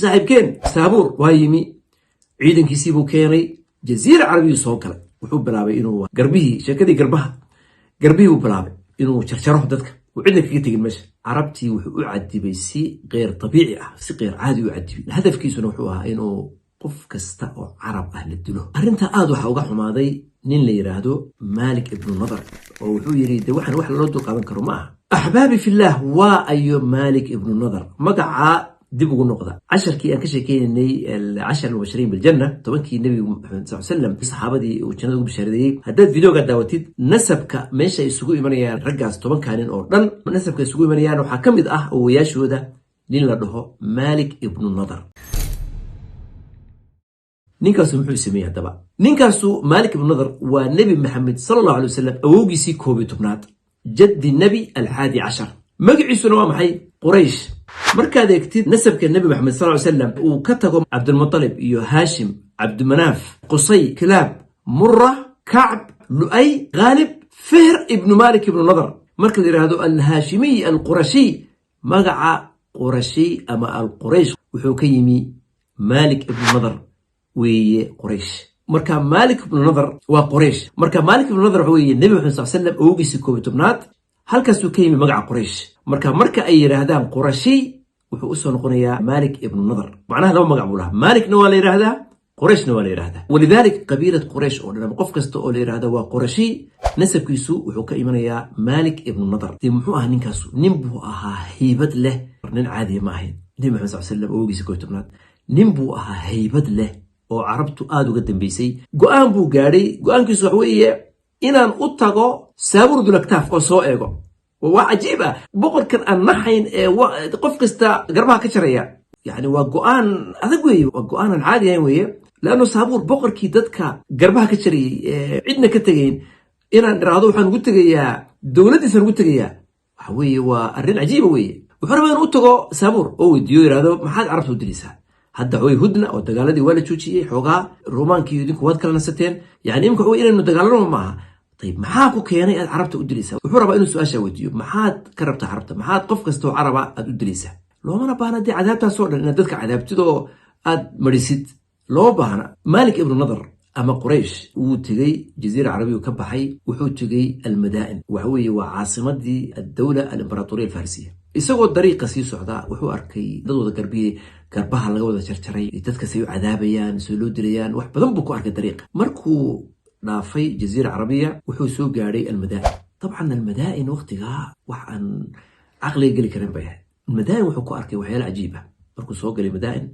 صاحب كان سابور وايمي عيدن كيسيبو كيني جزيرة عربية سوكلا وحو بلابي إنو قربيه شاكدي قربيه وبلابي إنو شرشروه دادك وعندك كيتي المشي عربتي وحو عدي بيسي غير طبيعي سي غير عادي وعدي الهدف كيسو نوحوها إنو قف كستا عرب أهل الدلو أرنتا آدو حوقا حماضي نين لي يرادو مالك ابن النضر وحو يريد وحن لودو قادن كرو معه أحبابي في الله وأيو مالك ابن النضر مقعا دب ugu noqda casharkii aan ka sheekeynay العشر المبشرين بالجنة tobankii nabi maxamed sallallahu alayhi wasallam saxaabadii uu jannada ugu bishaareeyay haddaad videoga daawatid nasabka meesha isugu imanayaan raggaas tobankaanin oo dhan nasabka isugu imanayaan waxaa ka mid ah owayaashooda nin la dhaho Malik ibn Nadar ninkaasu muxuu sameeyay hadaba ninkaasu Malik ibn Nadar waa nabi maxamed sallallahu alayhi wasallam awowgiisii 11aad jaddi nabi al-hadi 10 magaciisuna waa maxay Quraysh markaad eegtid nasabka nabi maxamed sallallahu alayhi wasallam uu ka tago Abdul Muttalib iyo Hashim Abd Manaf Qusay Kilab Murrah Ka'b Lu'ay Ghalib Fihr ibn Malik ibn Nadar marka yiraahdo al-Hashimi al-Qurashi magaca Qurashi ama al-Quraysh wuxuu ka yimi Malik ibn Nadar weeye Quraysh marka Malik ibn Nadar waa Quraysh marka Malik ibn Nadar weeye nabi maxamed sallallahu alayhi wasallam awgiisii 11aad halkaas uu ka yimi magaca Quraysh marka ay yiraahdaan Qurashi wuxuu u soo noqonayaa Malik ibn Nadar macnaha laba magac buu lahaa Malikna waa la yiraahdaa Qurayshna waa la yiraahdaa walidalik qabiilad Quraysh oo dhan qof kasta oo la yiraahdo waa Qurashi nasabkiisu wuxuu ka imanayaa Malik ibn Nadar muxuu ahaa ninkaas nin buu ahaa haybad leh nin caadi ma ahayn nabi maxamed sallallahu alayhi wasallam oogiisa 11aad nin buu ahaa haybad leh oo carabtu aad uga dambeysay go'aan buu gaaray go'aankiisu wax weeye inaan u tago Saabur Dulaktaaf oo soo eego وعجيبة بقول كان النحين قف كستا قربها كشرية يعني وقوان هذا قوي وقوان العادي يعني لأنه سابور بقول كي دتك قربها كشري عندنا كتجين إن رادو حن قلت جيا دولتي سن قلت جيا هوي والرين عجيبة وي وحرمين قلتوا سابور أو ديو رادو ما حد عرفه دريسها حد هوي هدنة أو تقالدي ولا شو حوجا رومان كي يدين كواد كلا نستين يعني يمكن هو إنه تقالرهم معها طيب maxaa keenay aad carabta u dilaysaa wuxuu rabaa inuu su'aasha weydiiyo maxaad ka rabtaa carabta maxaad qof kasta oo caraba aad u dilaysaa looma baahna cadaabtaas oo dhan inaad dadka cadaabtido aad marisid loo baahna Malik ibn Nadar ama Quraysh uu tagay jasiira carabiga ka baxay wuxuu tagay al-Madain waxa weeye waa caasimadii ad-dawla al-imbaaratoriya al-Farisiya isagoo dariiqa sii socda wuxuu arkay dad wada garbaha laga wada jarjaray dadka say u cadaabayaan soo loo dilayaan wax badan buu ku arkay dariiqa markuu نافي جزيرة عربية وحوسو قاري المدائن طبعا المدائن وقتها وحن عقلي قلي كريم بيها المدائن وحكو أركي وحيال عجيبة مركو سوق قلي مدائن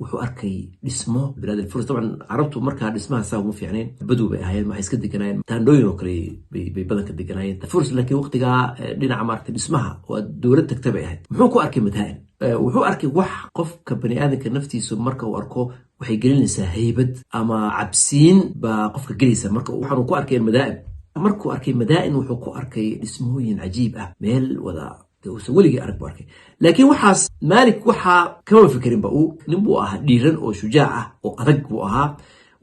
وحو أركي اسمه بلاد الفرس طبعا عربتو مركا اسمها ساو مفيعنين بدو بيها ما هيسكد ديكناين تاندوين وكري ببدن كديكناين فرس لكي وقتها لنا عمارتين اسمها والدولة تكتبعها وحكو أركي مدائن وحو أركي وح قف كبني آذن كنفتي سو مركا وأركو waxay gelinaysaa haybad ama cabsiin ba qofka gelinaysa marka waxaan ku arkay madaa'in markuu arkay madaa'in wuxuu ku arkay dhismooyin cajiib ah meel wada weliga arag buu arkay laakiin waxaas Malik waxa kama fikirin ba uu nin buu ahaa dhiiran oo shujaac ah oo adag buu ahaa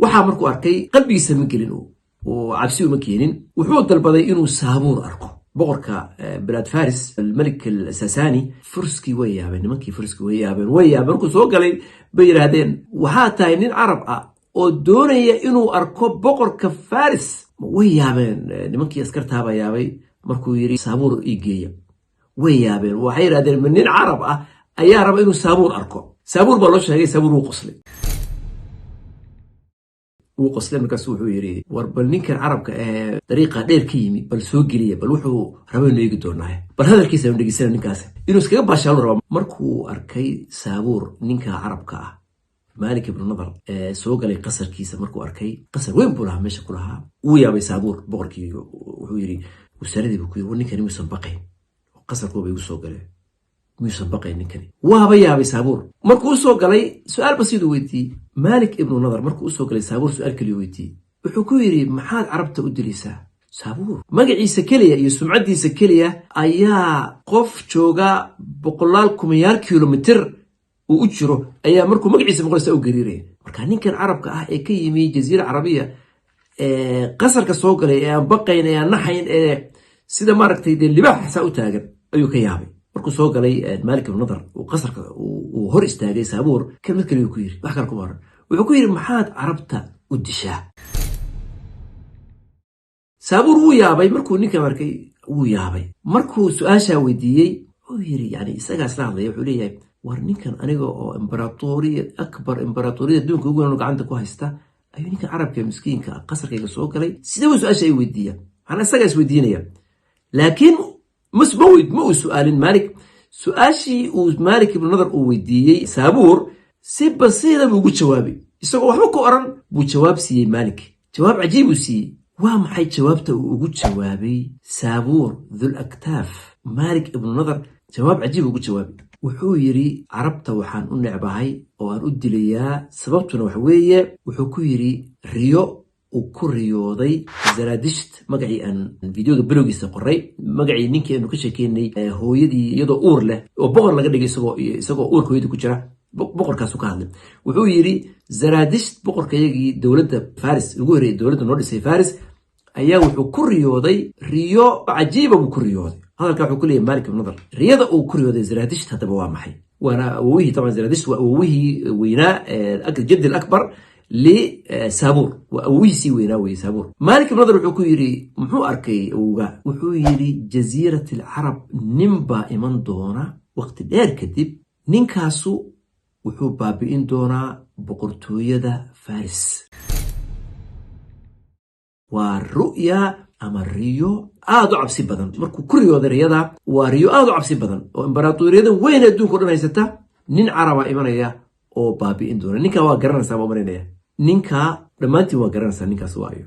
waxa markuu arkay qalbigiisa ma gelin oo cabsi uma keenin wuxuu dalbaday inuu Saabuur arko boqorka بلاد فارس الملك الساساني فرسكي ويابن nimankii فرسكي ويابن markuu soo galay bay yiraahdeen waxa tahay nin carab ah oo doonaya inuu arko boqorka Faris ويابن nimankii askartaaba yaabay markuu yiri Saabuur iigeeyo ويابن waxay yiraahdeen nin carab ah ayaa raba inuu Saabuur arko Saabuur baa loo sheegay Saabuur uu qoslay وقصلنا مركز وحو يري وربل نينك العرب طريقة دير كيمي بل سو جليه بل وحو ربا انو يقدرناه بل هذا الكيس انو نيجيسان نينكاس انو اسكاga باشالو ربا مركو اركي Saabuur نينك عربك Malik ibn Nadar soo galay qasarkiisa markuu arkay qasar weyn buu lahaa meesha ku lahaa uu yaabay Saabuur boqorkii wuxuu yiri wasaaradii buu ku yiri ninkani ma soo baqay qasarku bay u soo galay ميشن بقي نكني وهبيا بسابور مركو سو قالي سؤال بسيط ويدي مالك ابن النضر مركو سو قالي سابور سؤال كلي ويدي وحكو يري محاد عربته ودريسا سابور مقعيسا كليا iyo sumcadiisa kaliya ayaa qof jooga boqolaal kumiyaal kiiloomitir uu u jiro ayaa markuu magaciisa maqlaysa u gariiray marka ninkan carabka ah ee ka yimi jasiira carabiya qasarka soo galay ee baqaynaya naxayn ee sida maaragtay libaax sa u taagan ayuu ka yaabay markuu soo galay Malik ibn Nadar uu qasarka uu hor istaagay Saabuur kelmad kale uu ku yiri wax kale kuma oran wuxuu ku yiri maxaad carabta u dishaa Saabuur wuu yaabay markuu ninka markay wuu yaabay markuu su'aasha weydiiyay uu yiri yani isaga isla hadlay wuxuu leeyahay war ninkan aniga oo imbaraatoriyad akbar imbaraatoriyad adduunka ugu weyn gacanta ku haysta ayuu ninka carabka miskiinka qasarkayga soo galay sidee uu su'aasha ay weydiiyay ana isaga is weydiinaya laakiin مسبويد مو سؤال مالك سؤاشي ومالك ابن نضر ويديي سابور سي بسيطة بوجود جوابي يسوق وحبكو أرن بو جواب سي مالك جواب عجيب سي وام حي جوابته وجود جوابي سابور ذو الأكتاف مالك ابن نضر جواب عجيب وجود جوابي وحو يري عربته وحان أنعبهاي وأن أدي ليا سببتنا وحوية وحكو يري ريو وكوريودي زرادشت مقعي أن فيديو بلوغيسا قري مقعي نينكي أنو كشاكيني هويدي يدو أور له وبقر لقد يساقو أور هويدي كجرا بقر كاسو كهدم وحو يري زرادشت بقر كيجي دولة فارس القوري دولة نوردسي فارس أيا وحو كوريودي ريو عجيبة بكوريودي هذا الكاحو كلية مالك بن نضر رياضة وكوريودي زرادشت هذا بوامحي وأنا أويه طبعا زرادشت وأويه ويناء الجد الأكبر لسابور وأويسي ويناوي سابور مالك بن نضر وحو يري محو أركي أوغا وحو يري جزيرة العرب نمبا إمان دونا وقت دير كدب ننكاسو وحو بابئين دونا بقرطوية فارس والرؤيا أما الريو آدو عبسي بدن مركو كريو ذا رياضة وريو آدو عبسي بدن وإمبراطورية وين الدون كلنا يستا نين عربا إيمانيا أو بابئين دونا نيكا واقرنا سابا مرينيا نينكا دمانتي وقرنسا نينكا سوايو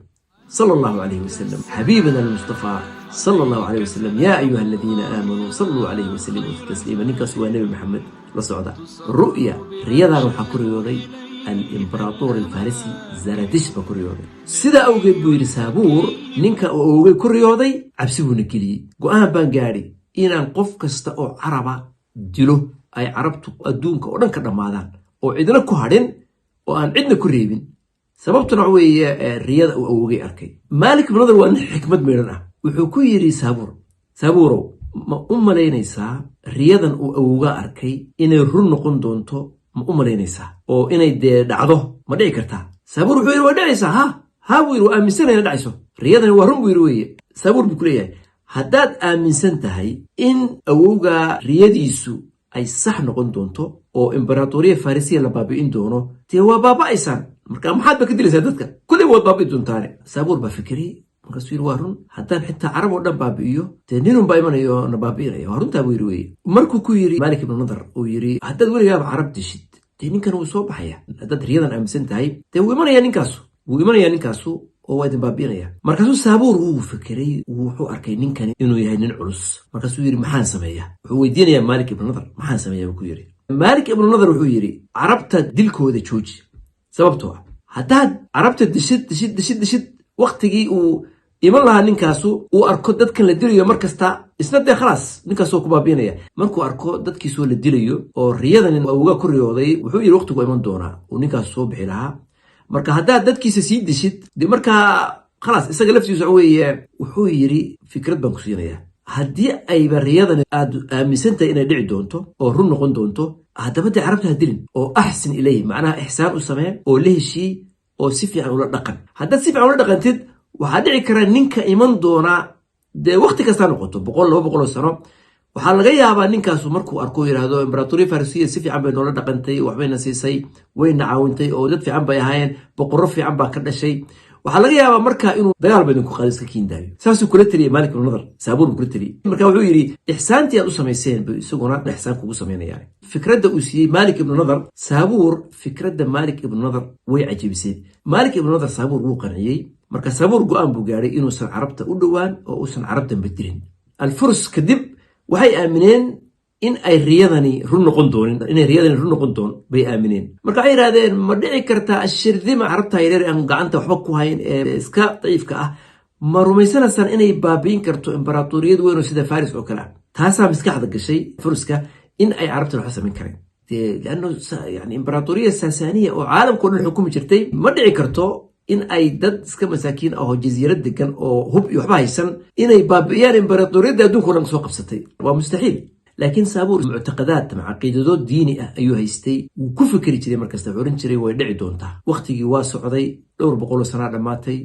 صلى الله عليه وسلم حبيبنا المصطفى صلى الله عليه وسلم يا أيها الذين آمنوا صلوا عليه وسلموا تسليما نينكا سوا نبي محمد لصعدا الرؤيا رياضة روحا كوريوغي الإمبراطور الفارسي زرادشت بكوريوغي سيدا أوغي بوير سابور نينكا أوغي كوريوغي عبسيبو نكلي قوان بانقاري إنان قف كستا أو عربا دلو أي عربتو أدونك ودنك دمادان أو عدنا كوهارين وأن عندنا كريبين سببتنا عوي الرياضة أو أوغي أركي مالك بن نضر وأن حكمة ميرنا وحكو يري سابورو ما لينيسا رياضة أو أوغي أركي إن الرن نقون دونتو ما لينيسا أو إن دعضه ما دعي كرتا سابور وحوير ودعيسا ها ويرو آمن سنة يدعيسو رياضة هو رن ويروي سابور بكلية هداد آمن سنتهي إن أوغي رياضيسو أي صح نقون دونتو أو إمبراطورية فارسية لبابئين دونو تيوا بابا إيسان مركا محاد بكدلي سادتك كل يوم بابئين دون تاني سابور بفكري مركسوير وارون حتى عرب ودن بابئيو تنينهم بايمان ايو نبابئين ايو وارون تابويروي مركو كويري مالك بن نضر ويري حتى دولي ياب عرب تشد تنين كانوا صوب حيا حتى رياضا أمسن تايب تيو ويمان يانينكاسو oo waad baabiinaya markaasuu Saabuur uu fikiray wuxuu arkay ninkan inuu yahay nin culus markaasuu yiri maxaan sameeyaa wuxuu weydiinayaa Malik ibn Nadar maxaan sameeyaa ku yiri Malik ibn Nadar wuxuu yiri carabta dilkooda jooji sababtoo ah hadaad carabta dishid waqtigii uu iman lahaa ninkaasu uu arko dadkan la dilayo markasta isna de khalaas ninkaasoo ku baabiinaya markuu arko dadkii soo la dilayo oo riyadan uga koriyooday wuxuu yiri waqtigu iman doona uu ninkaas soo bixi lahaa marka haddaad dadkiisa sii dishid de markaa khalaas isaga laftiisu wuxuu yiri fikrad baan ku siinayaa haddii ayba riyadan aad aaminsantahay inay dhici doonto oo run noqon doonto haddaba de carabta ha dilin oo axsin ilayhi macnaha ixsaan u sameen oo la heshii oo si fiican ula dhaqan haddaad si fiican ula dhaqantid waxaa dhici kara ninka iman doona dee waqti kastaa noqoto 100-200 sano waxaa laga yaabaa ninkaasu markuu arko yiraahdo imbraatoria farsiya si fiican bay noola dhaqantay waxbayna siisay wayna caawintay oo dad fiican bay ahaayeen boqorro fiican baa ka dhashay waxaa laga yaabaa markaa inuu dagaal badan ku qaadiska kiindaayo saasuu kula taliyay Malik ibn Nadar Saabuur kula taliyay markaa wuxuu yiri ixsaantii aad u samayseen bay isaguna ixsaan kugu sameynayaan fikradda uu siiyay Malik ibn Nadar Saabuur fikradda Malik ibn Nadar way cajiibisay Malik ibn Nadar Saabuur wuu qanciyay marka Saabuur go'aan buu gaaray inuu san carabta u dhawaan oo uu san carabta beddelin al-Furs kadib waxay aamineen in ay riyadani run noqon doon bay aamineen marka ay yiraahdeen ma dhici kartaa ashirdi ma carabta yareer aan gacanta waxba ku hayn ee iska daciifka ah ma rumaysanaysan inay baabiin karto imbaraatoriyad weyn oo sida Faris oo kale taasaa maskaxda gashay Furska in ay carabta wax sameyn kareen لأنه يعني إمبراطورية ساسانية وعالم كله الحكومة جرتي ما دعي كرتو إن أي دد سك مساكين أو جزيرة دكان أو هب يحبها يسن إن أي بابيان إمبراطورية دون كلام سوق بستي ومستحيل laakiin saabuur muctaqadaad ama caqiidado diini ah ayuu haystay wuu ku fikri jiray markasta wuxuu oran jiray way dhici doontaa waqtigii waa socday dhowr boqol sano dhamaatay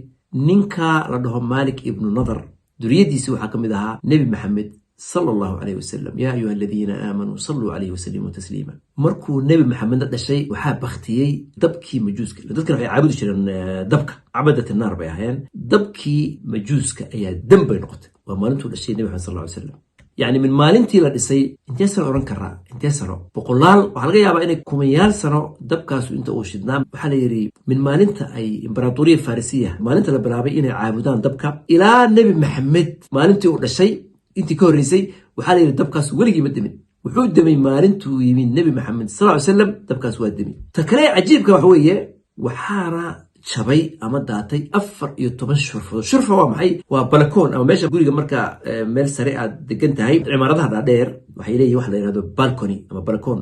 ninka la dhaho Malik ibn Nadar duriyadiisa waxaa kamid ahaa Nabi Maxamed صلى الله عليه وسلم يا أيها الذين آمنوا صلوا عليه وسلموا تسليما مركو نبي محمد دشي وحاب بختيي دبكي مجوسك تذكر في عابد شيران دبك عبدة النار بيهان دبكي مجوسك أي دم بينقط وما نتو دشي النبي محمد صلى الله عليه وسلم يعني من مالنتي لدسي انتي سنة أوران كرا انتي سنة بقولال وحلقة يابا إنك كوميال سنة دبكاسو انت أوشدنام وحالة يري من مالنتا أي إمبراطورية فارسية مالنتا لبرابي إني عابدان دبكا إلى نبي محمد مالنتي ودشي انت كوريسي وحالة يري دبكاس ولقي مدمين وحود دمي مالنتو يمين نبي محمد صلى الله عليه وسلم دبكاس وادمي تكري عجيب كوحوية وحارة شبي أما داتي أفر يطبن شرفة ومحي وبلكون أو ماشي أقول مركا ميل سريعة دقنتهاي عمارتها داير وحي لي واحدة يرادو بالكوني أما بلكون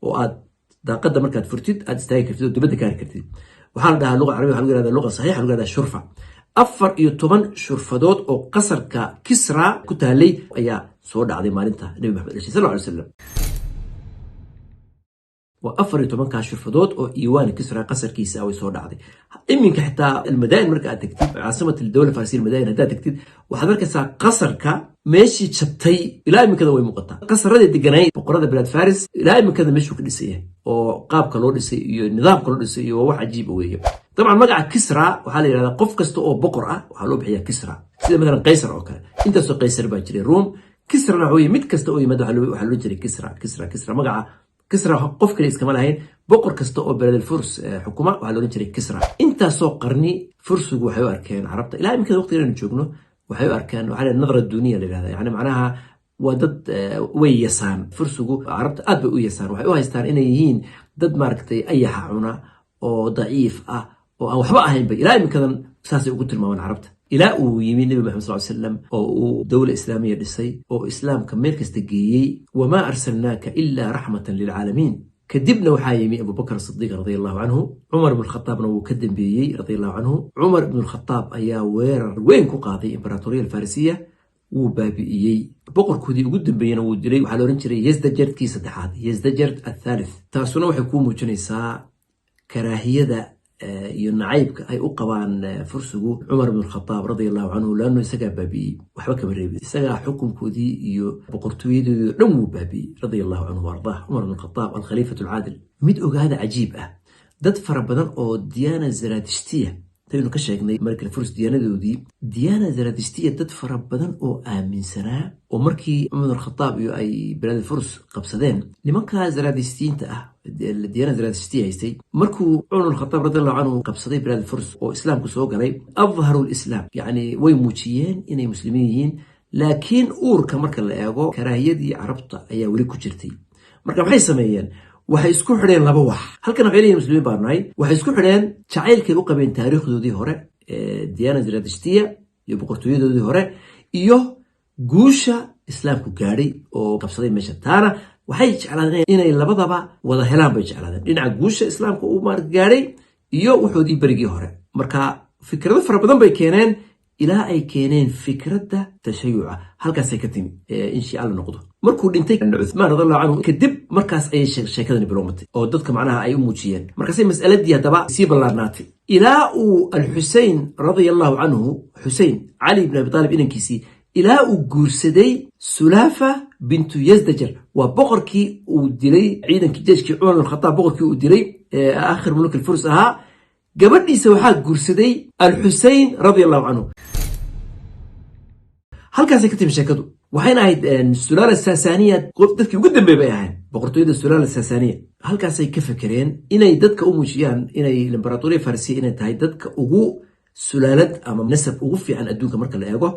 وآد دا قد مركا فرتيد آد استاهي كرتيد ودبدا كاري كرتيد وحال ده اللغة العربية وحال هذا اللغة صحيحة وحال هذا الشرفة أفر يطبن شرفدود أو قصر كسرى كتالي أيا صور عظيم مالنتا النبي محمد صلى الله عليه وسلم وأفر يطبن كشرفدود أو إيوان كسرى قصر كيسا أو صور عظيم إمك حتى المدائن مركا تكتب عاصمة الدولة الفارسية المدائن هدا تكتب وحضرك سا قصر ماشي تشبتي إلى إمك هذا ويمقطع قصر هذا الدجناي بقرة بلاد فارس إلى إمك هذا مش وكلسيه وقاب كلوريسي نظام كلوريسي وواحد عجيب ويه طبعا مقع كسرى وحالي هذا قف كستو أو بقرة وحلو بحيا كسرى سيدا مثلا قيصر أو كذا أنت سو قيصر باجري روم كسرى نوعية مت كستو يمدو حلو جري كسرى مقع كسرى قف كليس كمان هين بقر كستو بلاد الفرس حكومة وحلو جري كسرى أنت سو قرني فرس وحيو أركان عربت إلى يمكن وقت اللي نشوفه وحيو أركان وعلى النظرة الدونية لهذا يعني معناها ودد ويسان فرسو عربت أدب ويسان وحيو هايستان إنيين ضد ماركتي أي حاجة أو ضعيف أو حبا أهين بي إلى يمكن ساسي وقلت الموان عربت إلى ويمين النبي محمد صلى الله عليه وسلم أو دولة إسلامية للسي أو إسلام كميرك استقيي وما أرسلناك إلا رحمة للعالمين كدبنا وحايمي أبو بكر الصديق رضي الله عنه عمر بن الخطاب وكدب بيي رضي الله عنه عمر بن الخطاب أيا وين كقاضي إمبراطورية الفارسية وبابيي بقر كودي قدام بينا ودري وحلو رنشري يزدجرت كي صدحات يزدجرت الثالث تاسونا وحكون موجنيسا كراهية ينعيبك أي أقوان فرسو عمر بن الخطاب رضي الله عنه لأنه يسقى بابي وحبك بالريبي يسقى حكم كودي بقرتويد نمو بابي رضي الله عنه وارضاه عمر بن الخطاب الخليفة العادل مدعو هذا عجيب دad fara badan oo diyaana zaraadishtiya taynu ka sheegnay markii furs diyaanadoodii diyaana zaraadishtiya dad fara badan oo aaminsanaa oo markii Umar al-Khattab iyo ay bilad furs qabsadeen nimanka zaraadishtiinta ah diyaana zaraadishtiya haystay markuu Umar al-Khattab radiyallahu anhu qabsaday bilad furs oo islaamku soo galay adharu al-islam yani way muujiyeen inay muslimiin yihiin laakiin uurka marka la eego karaahiyadii carabta ayaa wali ku jirtay marka waxay sameeyeen waxay isku xidheen laba wax halkan waxay leeyihiin muslimiin baarnay waxay isku xidheen jacaylkay u qabeen taariikhdoodii hore diyaana zaraadishtiya iyo boqortooyadoodii hore iyo guusha islaamku gaadhay oo qabsaday meesha taana waxay jeclaadeen inay labadaba wada helaan bay jeclaadeen dhinaca guusha islaamku uu gaadhay iyo wuxoodii berigii hore marka fikrado fara badan bay keeneen ilaa ay keeneen fikradda tashayuca halkaasay ka timi in shii alla noqdo markuu dhintay Uthman radiyallahu anhu kadib markaas ay sheekadani bilowmatay oo dadka macnaha ay u muujiyeen markaas ay mas'aladii hadaba sii ballaarnaatay ilaa uu al-Husayn radiyallahu anhu Husayn Ali ibn Abi Talib inankiisii ilaa uu guursaday Sulafa bintu Yazdajar waa boqorkii uu dilay ciidankii jeeshkii Umar al-Khattab boqorkii uu dilay aakhir mulk al-Furs ahaa gabadhiisa waxaa guursaday al-Husayn radiyallahu anhu halkaasay ka timi sheekadu waxayna ahayd sulaala saasaniya dadkii ugu dambeeyay bay ahayn boqortooyada sulaala saasaniya halkaasay ka fakareen inay dadka u muujiyaan inay imbaaratoriya farsiya inay tahay dadka ugu sulaalad ama nasab ugu fiican adduunka marka la eego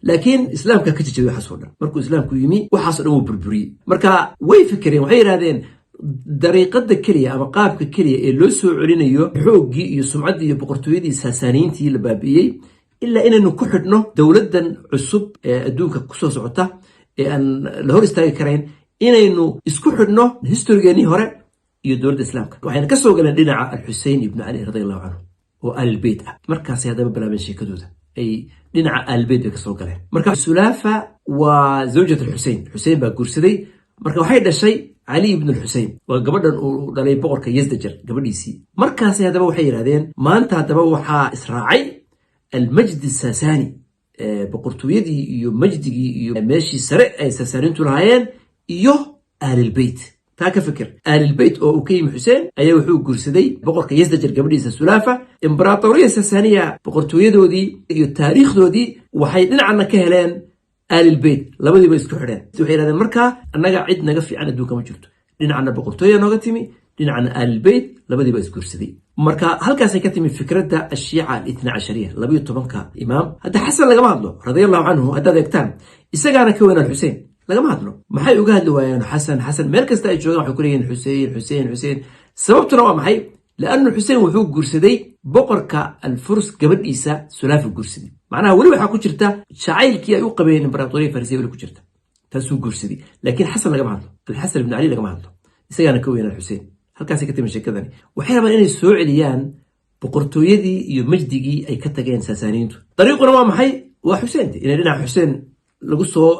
laakiin islaamka ka jijabay waxa soo dhan markuu islaamku yimi waxa soo dhan uu burburiyay marka way fakareen waxay yiraahdeen dariiqada kaliya ama qaabka kaliya ee loo soo celinayo xoogii iyo sumcaddii iyo boqortooyadii saasaniintii la baabiyay إلا إننا كحدنا دولة عصب الدنيا كسوة سعطة أن لهور استاجي كرين إننا إسكحدنا هستورياني هراء يدور الإسلام وحين كسوة قلنا لنا الحسين ابن علي رضي الله عنه وآل البيت مركز هذا بلا من شيء كدودة أي لنا آل البيت كسوة قلنا مركز سلافة وزوجة الحسين بقرسدي marka waxay dhashay علي ibn الحسين waa gabadhan uu dhalay boqorka Yazdajar gabadhiisii markaas hadaba waxay yiraahdeen maanta hadaba waxa israacay المجد الساساني boqortooyadii iyo majdigii iyo meeshii sare ay Sasaanintu lahaayeen iyo ahl البيت taa ka fikir ahl البيت oo uu ka yimi Xuseen ayaa wuxuu guursaday boqorka Yazdajar gabadhiisa Sulaafa imbraatooriyada Sasaaniya boqortooyadoodii iyo taariikhdoodii waxay dhinacna ka heleen آل البيت labadiiba isku xidheen waxay yiraahdeen marka annaga cid naga fiican adduunka ma jirto dhinacna boqortooyo nooga timi dhinacna آل البيت labadiiba isku guursaday marka halkaas ay ka timi fikradda الشيعة الاثنى عشرية 12 imaam hadda xasan lagama hadlo radiyallahu anhu hadda eegtaan isagaana ka weyn Xuseen lagama hadlo maxay uga hadli waayeen xasan meel kasta ay joogaan waxay ku leeyihiin Xuseen sababtuna waa maxay لأنه حسين وحو قرسدي بقرك الفرس قبل إيسا سلاف قرسدي معناها ولو حا كجرتا شعيل كي يوقع بين الإمبراطورية الفارسية ولو كجرتا تسو قرسدي لكن حسن لقى عنده الحسن بن علي لقى عنده إسا أنا كوين الحسين هل كان سيكتب مشي كذاني وحينما إني السعوديان بقرطويدي يمجدي أي كتاقين ساسانينتو طريقنا ما محي وحسين إن لنا حسين لقصه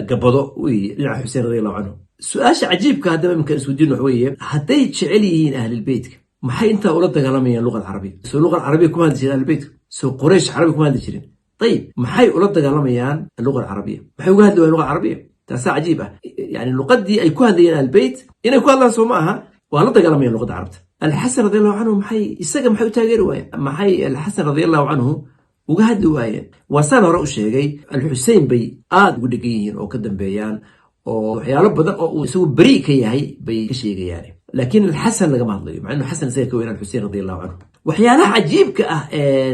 قبضه لنا حسين رضي الله عنه سؤال عجيب كهذا ممكن اسودين وحويه حتى شعليين أهل البيت maxay inta ula dagaalamayaan luqad carabi soo luqad carabi kuma hadli jireen albayt soo quraysh carabi kuma hadli jireen طيب maxay ula dagaalamayaan luqad carabiya maxay uga hadlayaan luqad carabiya taasa cajiib ah yani luqadii ay ku hadlayaan albayt inay ku hadlaan soo ma aha waa la dagaalamayaan luqad carabta alxasan radiyallahu anhu maxay isaga maxay u taageeri waayeen maxay alxasan radiyallahu anhu uga hadli waayeen wasaan hore u sheegay alxuseyn bay aad ugu dhagan yihiin oo ka dambeeyaan oo waxyaalo badan oo uu isagu bari ka yahay bay ka sheegayaan لكن الحسن لقى مهضلي مع انه حسن زي كوين الحسين رضي الله عنه وحيانا عجيب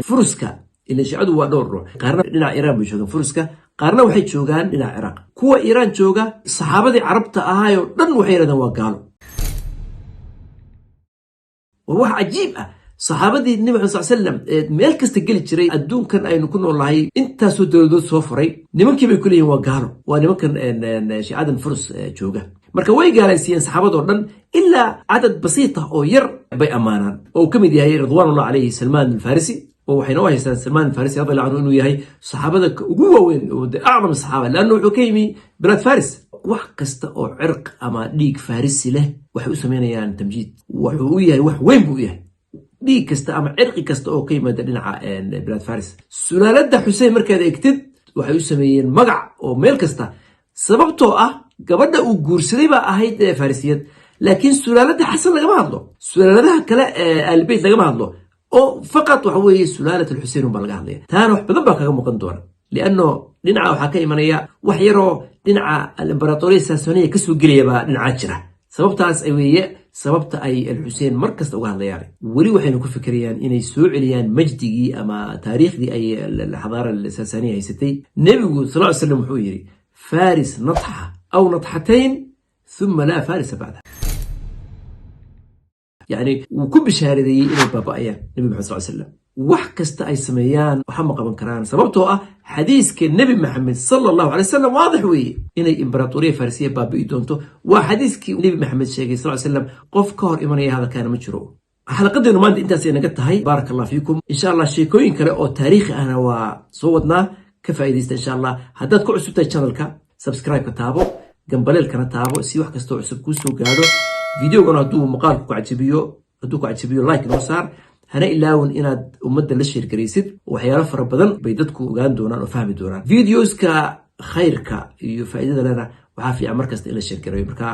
فرسكا اللي شعدوا ودور قارنا لنا ايران بيشوغان فرسكا قارنا waxay joogaan dhinaca Iraq kuwa Iran jooga saxaabadii carabta ahaayo dhan waxay yiraahdeen waa gaalo wax cajiib ah saxaabadii nabi sallallahu alayhi wasallam meel kasta gali jiray adduunkan aynu ku noolahay intaas oo dawladood soo furay nimankii bay ku leeyihiin waa gaalo waa nimankan shiicadan furs jooga marka way gaalaysiiyeen saxaabado dhan ilaa cadad basiita oo yar bay amaanaan oo kamid yahay ridwaanullah alayhi Salman al-Farisi oo waxayna u haystaan Salman al-Farisi radiyallahu anhu inuu yahay saxaabada ugu waaweyn oo aclam saxaaba laanna wuxuu ka yimi bilad Faris wax kasta oo cirq ama dhiig Farisi leh waxay u sameynayaan tamjiid wuxuu u yahay wax weyn buu yahay dhiig kasta ama cirqi kasta oo ka yimaada dhinaca bilad Faris sulaalada Xuseen markaad eegtid waxay u sameeyeen magac oo meel kasta sababtoo ah gabadha uu guursaday baa ahayd Farisiyad laakiin sulaalada xasan lagama hadlo sulaaladaha kale albayt lagama hadlo oo faqat waxa weeye sulaalada alxuseyn baa laga hadlaya taana wax badan baa kaga muuqan doona liano dhinaca waxa ka imanaya wax yaro dhinaca al-imbraatooriya Saasaniya ka soo gelaya baa dhinaca jira sababtaas ay weeye sababta ay alxuseyn markasta uga hadlayaan wali waxayna ku fikirayaan inay soo celiyaan majdigii ama taariikhdii ay xadaara Saasaniya haysatay nabigu sallallahu alayhi wasallam wuxuu yiri فارس نطحة أو نطحتين ثم لا فارس بعدها يعني وكل بشهادتي إلى بابا أيام النبي محمد صلى الله عليه وسلم وحكست أي سميان وحمق بن كران سببته حديث كالنبي محمد صلى الله عليه وسلم واضح وي إن إمبراطورية فارسية باب إيدونتو وحديث كالنبي محمد صلى الله عليه وسلم قف كهر إيمانية هذا كان مجروع حلقة نماند انت سينقدت هاي بارك الله فيكم إن شاء الله شيكوين كلا أو تاريخ أنا وصوتنا كفايديست إن شاء الله هداد كو عسوبتا الشانلكا سبسكرايب كتابو جنباليل كنتابو سي wax kasto cusub ku soo gaaro videogan haduu maqaalku ku cajibiyo like noo saar hana ilaawin inaad ummadda la share gareysid waxyaalo fara badan bay dadku ogaan doonaan oo fahmi doonaan videoska khayrka iyo faa'iidada lana waxa fiican markasta in la share gareeyo marka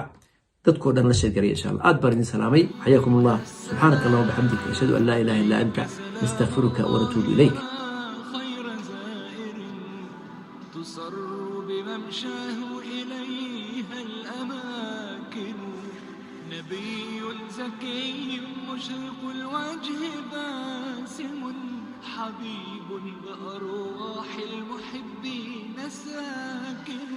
dadku dhan la share gareeyo insha Allah aad baan idin salaamay xayaakumullah subhanakallahumma wa bihamdika ashhadu an la ilaha illa anta astaghfiruka wa atubu ilayk تصر بممشاه إليها الأماكن نبي زكي مشرق الوجه باسم حبيب بأرواح المحبين ساكن